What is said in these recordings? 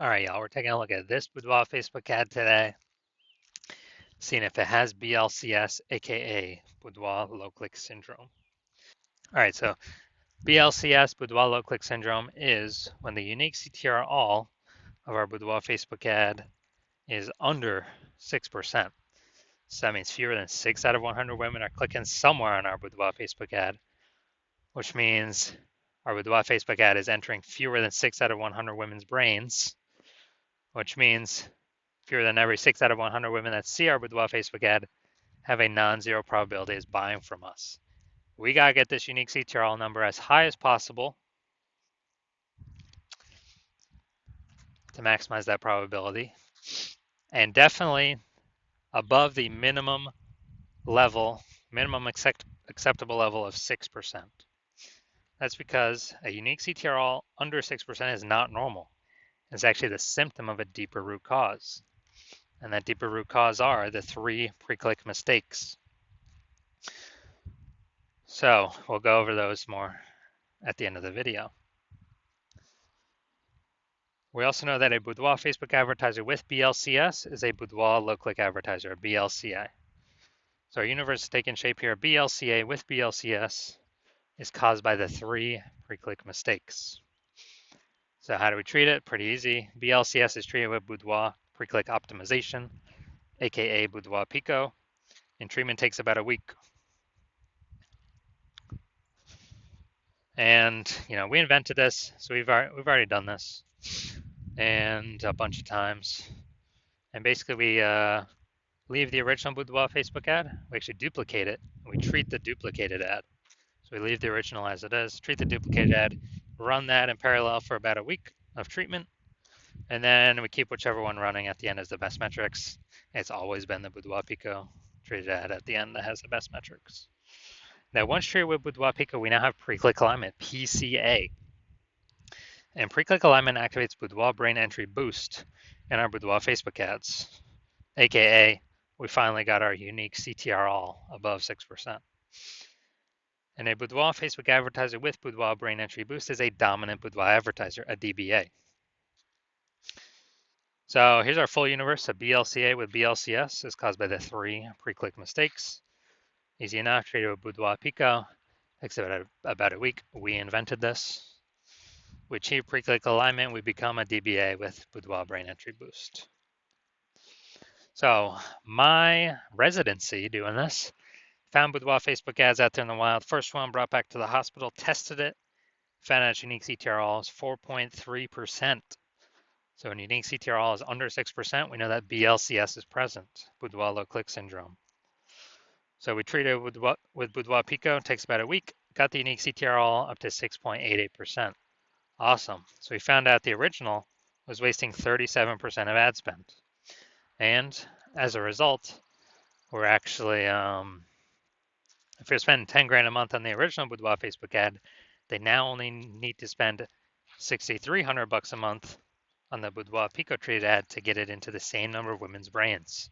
All right, y'all, we're taking a look at this Boudoir Facebook ad today, seeing if it has BLCS, aka Boudoir Low Click Syndrome. All right, so BLCS, Boudoir Low Click Syndrome, is when the unique CTR all of our Boudoir Facebook ad is under 6%. So that means fewer than 6 out of 100 women are clicking somewhere on our Boudoir Facebook ad, which means our Boudoir Facebook ad is entering fewer than 6 out of 100 women's brains, which means fewer than every 6 out of 100 women that see our Boudoir Facebook ad have a non-zero probability of buying from us. We got to get this unique CTRL number as high as possible to maximize that probability, and definitely above the minimum acceptable level of 6%. That's because a unique CTRL under 6% is not normal. It's actually the symptom of a deeper root cause. And that deeper root cause are the 3 pre-click mistakes. So we'll go over those more at the end of the video. We also know that a Boudoir Facebook advertiser with BLCS is a Boudoir low-click advertiser, a BLCA. So our universe is taking shape here. BLCA with BLCS is caused by the 3 pre-click mistakes. So how do we treat it? Pretty easy. BLCS is treated with Boudoir pre-click optimization, aka Boudoir Pico, and treatment takes about a week. And we invented this, so we've already done this, and a bunch of times. And basically, we leave the original Boudoir Facebook ad. We actually duplicate it. We treat the duplicated ad. So we leave the original as it is, treat the duplicated ad, run that in parallel for about a week of treatment, and then we keep whichever one running at the end as the best metrics. It's always been the Boudoir Pico treated ad at the end that has the best metrics. Now, once treated with Boudoir Pico, we now have pre-click alignment, PCA. And pre-click alignment activates Boudoir Brain Entry Boost in our Boudoir Facebook ads, aka we finally got our unique CTR all above 6%. And a Boudoir Facebook advertiser with Boudoir Brain Entry Boost is a dominant Boudoir advertiser, a DBA. So here's our full universe. A BLCA with BLCS is caused by the 3 pre-click mistakes. Easy enough, treated with Boudoir Pico. Takes about a week. We invented this. We achieve pre-click alignment. We become a DBA with Boudoir Brain Entry Boost. So my residency doing this, found Boudoir Facebook ads out there in the wild. First one brought back to the hospital, tested it, found out its unique CTRL is 4.3%. So when unique CTRL is under 6%, we know that BLCS is present, Boudoir low click syndrome. So we treated with Boudoir Pico, it takes about a week, got the unique CTRL up to 6.88%. Awesome. So we found out the original was wasting 37% of ad spend. And as a result, we're actually, if you're spending 10 grand a month on the original Boudoir Facebook ad, they now only need to spend 6,300 bucks a month on the Boudoir Pico treated ad to get it into the same number of women's brains.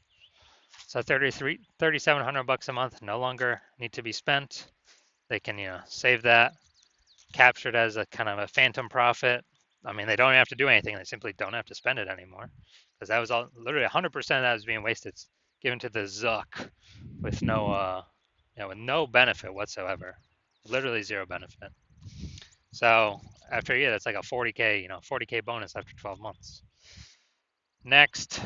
So 3,700 bucks a month no longer need to be spent. They can, save that, capture it as a kind of a phantom profit. I mean, they don't have to do anything. They simply don't have to spend it anymore, because that was all literally 100% of that was being wasted, given to the Zuck with no, with no benefit whatsoever, literally zero benefit. So after a year, that's like a 40K, 40K bonus after 12 months. Next,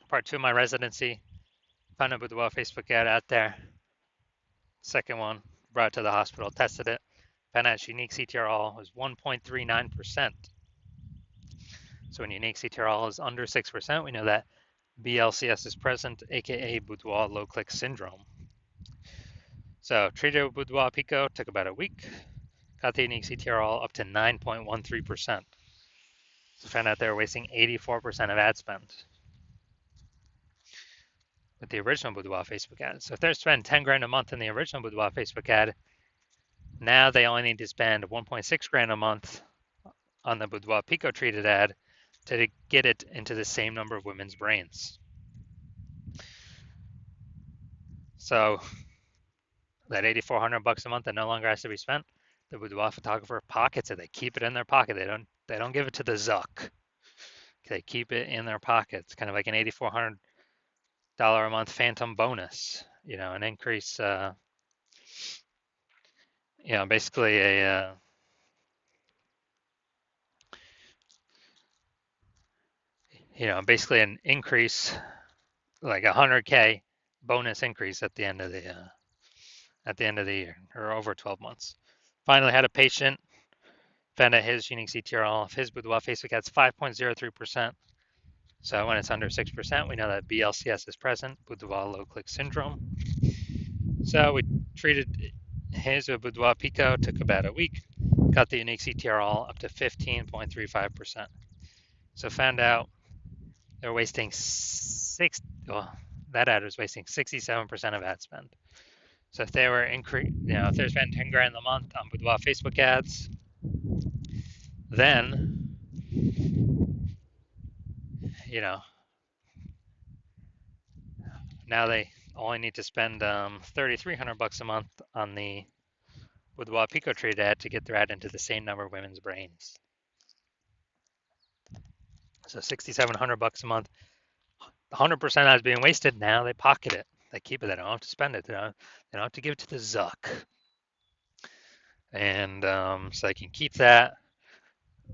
part 2 of my residency, found a Boudoir Facebook ad out there. Second one, brought it to the hospital, tested it, found out its unique CTRL was 1.39%. So when unique CTRL is under 6%, we know that BLCS is present, aka Boudoir low click syndrome. So treated with Boudoir Pico, took about a week, got the unique CTRL up to 9.13%. So found out they were wasting 84% of ad spend with the original Boudoir Facebook ad. So if they're spending 10 grand a month in the original Boudoir Facebook ad, now they only need to spend 1.6 grand a month on the Boudoir Pico treated ad to get it into the same number of women's brains. So that 8,400 bucks a month that no longer has to be spent, the Boudoir photographer pockets it. They keep it in their pocket. They don't give it to the Zuck. They keep it in their pockets, kind of like an $8,400 a month phantom bonus. An increase. Basically basically an increase, like 100K bonus increase at the end of the year, or over 12 months. Finally, had a patient found out his unique CTRL of his Boudoir Facebook ads 5.03%. So when it's under 6%, we know that BLCS is present, Boudoir low click syndrome. So we treated his with Boudoir Pico, took about a week, got the unique CTRL up to 15.35%. So found out they're wasting that ad was wasting 67% of ad spend. So if they were if they're spending 10 grand a month on Boudoir Facebook ads, then now they only need to spend $3,300 a month on the Boudoir Pico trade ad to get their ad into the same number of women's brains. So $6,700 a month, 100% ads being wasted. Now they pocket it, they keep it. They don't have to spend it. They don't have to give it to the Zuck, and so they can keep that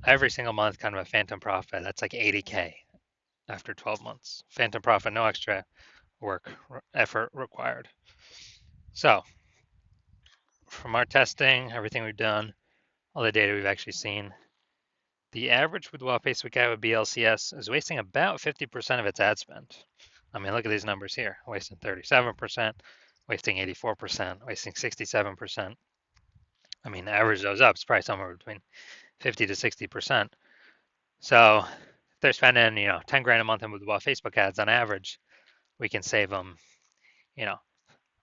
every single month, kind of a phantom profit. That's like 80K after 12 months. Phantom profit, no extra effort required. So from our testing, everything we've done, all the data we've actually seen, the average Boudoir Facebook ad with BLCS is wasting about 50% of its ad spend. I mean, look at these numbers here: wasting 37%, wasting 84%, wasting 67%. I mean, average those up, it's probably somewhere between 50 to 60%. So if they're spending, 10 grand a month in Boudoir Facebook ads on average, we can save them,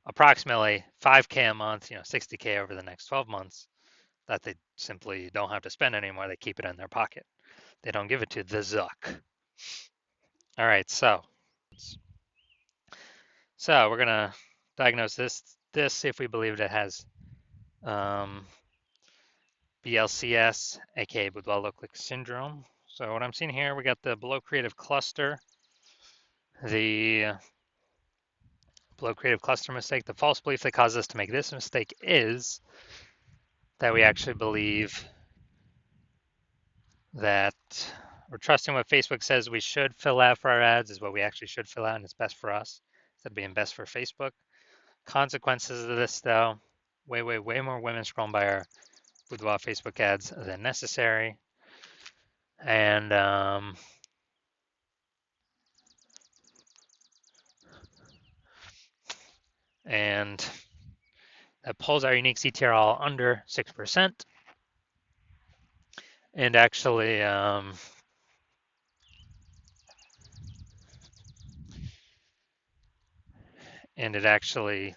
approximately 5K a month, 60K over the next 12 months that they simply don't have to spend anymore. They keep it in their pocket. They don't give it to the Zuck. All right, so we're gonna diagnose this, see if we believe it has BLCS, aka Boudoir low click syndrome. So what I'm seeing here, we got the below creative cluster, the below creative cluster mistake. The false belief that caused us to make this mistake is that we actually believe that we're trusting what Facebook says we should fill out for our ads is what we actually should fill out, and it's best for us instead of being best for Facebook. Consequences of this, though: way more women scrolling by our Boudoir Facebook ads than necessary, and that pulls our unique CTRL under 6%, and actually it actually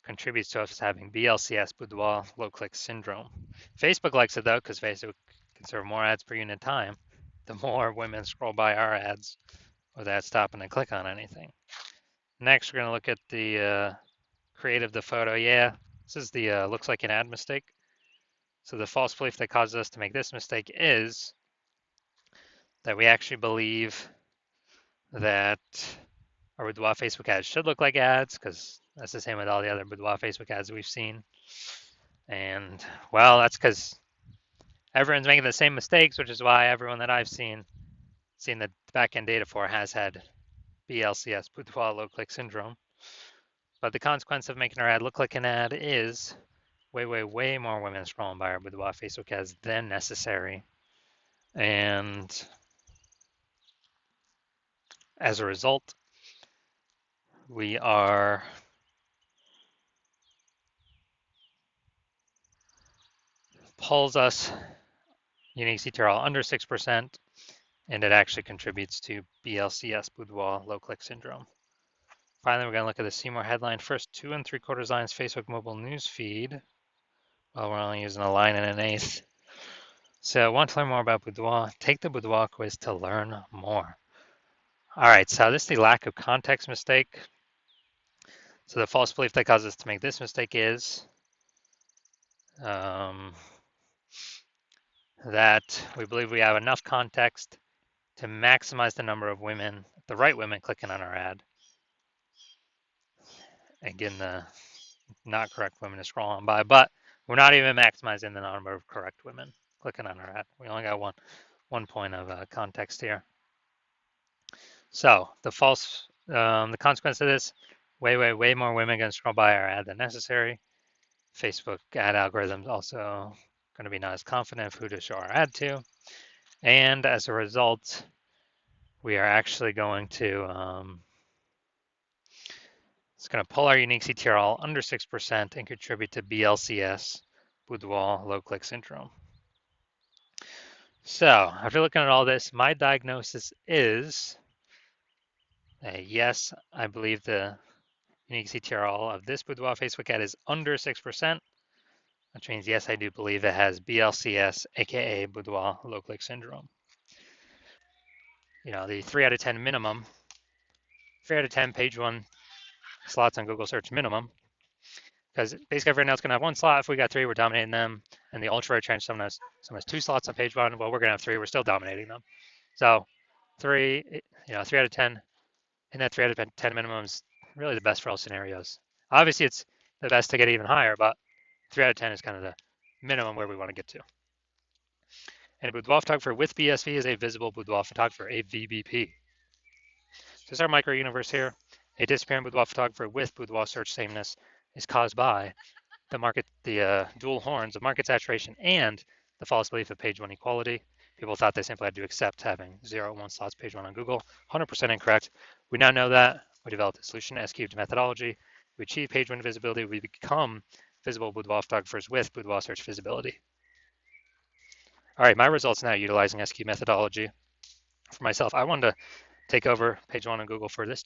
contributes to us having BLCS, Boudoir low click syndrome. Facebook likes it though, because Facebook can serve more ads per unit time the more women scroll by our ads without stopping to click on anything. Next, we're going to look at the creative the photo. Yeah, this is the looks like an ad mistake. So the false belief that causes us to make this mistake is that we actually believe that our Boudoir Facebook ads should look like ads, because that's the same with all the other Boudoir Facebook ads we've seen. And well, that's because everyone's making the same mistakes, which is why everyone that I've seen the backend data for has had BLCS, Boudoir low click syndrome. But the consequence of making our ad look like an ad is way more women scrolling by our Boudoir Facebook ads than necessary. And as a result, we are pulls us unique CTRL under 6%, and it actually contributes to BLCS, Boudoir low click syndrome. Finally, we're going to look at the See More headline. First 2 3/4 lines Facebook mobile news feed. Well, we're only using a line and an eighth. So want to learn more about Boudoir? Take the Boudoir quiz to learn more. All right, so this is the lack of context mistake. So the false belief that causes us to make this mistake is that we believe we have enough context to maximize the number of women, the right women, clicking on our ad and getting the not correct women to scroll on by. But we're not even maximizing the number of correct women clicking on our ad. We only got one point of context here. So the consequence of this, way more women going to scroll by our ad than necessary. Facebook ad algorithms also going to be not as confident of who to show our ad to. And as a result, we are actually going to, it's going to pull our unique CTRL under 6% and contribute to BLCS, Boudoir low click syndrome. So after looking at all this, my diagnosis is yes, I believe the unique CTRL of this Boudoir Facebook ad is under 6%, which means yes, I do believe it has BLCS, aka Boudoir low click syndrome. The 3 out of 10 minimum, 3 out of 10 page one slots on Google search minimum, because basically everyone else is going to have one slot. If we got 3, we're dominating them. And the ultra rare change, someone has 2 slots on page one. Well, we're going to have 3. We're still dominating them. So 3, 3 out of 10, and that 3 out of 10 minimum is really the best for all scenarios. Obviously, it's the best to get even higher, but 3 out of 10 is kind of the minimum where we want to get to. And a boudoir photographer with BSV is a visible boudoir photographer, a VBP. So this is our micro universe here. A disappearing boudoir photographer with boudoir search sameness is caused by the dual horns of market saturation and the false belief of page one equality. People thought they simply had to accept having 0 and 1 slots page one on Google. 100% incorrect. We now know that. We developed a solution to S-cubed methodology. We achieve page one visibility. We become visible boudoir photographers with boudoir search visibility. All right, my results now utilizing S-cubed methodology. For myself, I wanted to take over page one on Google for this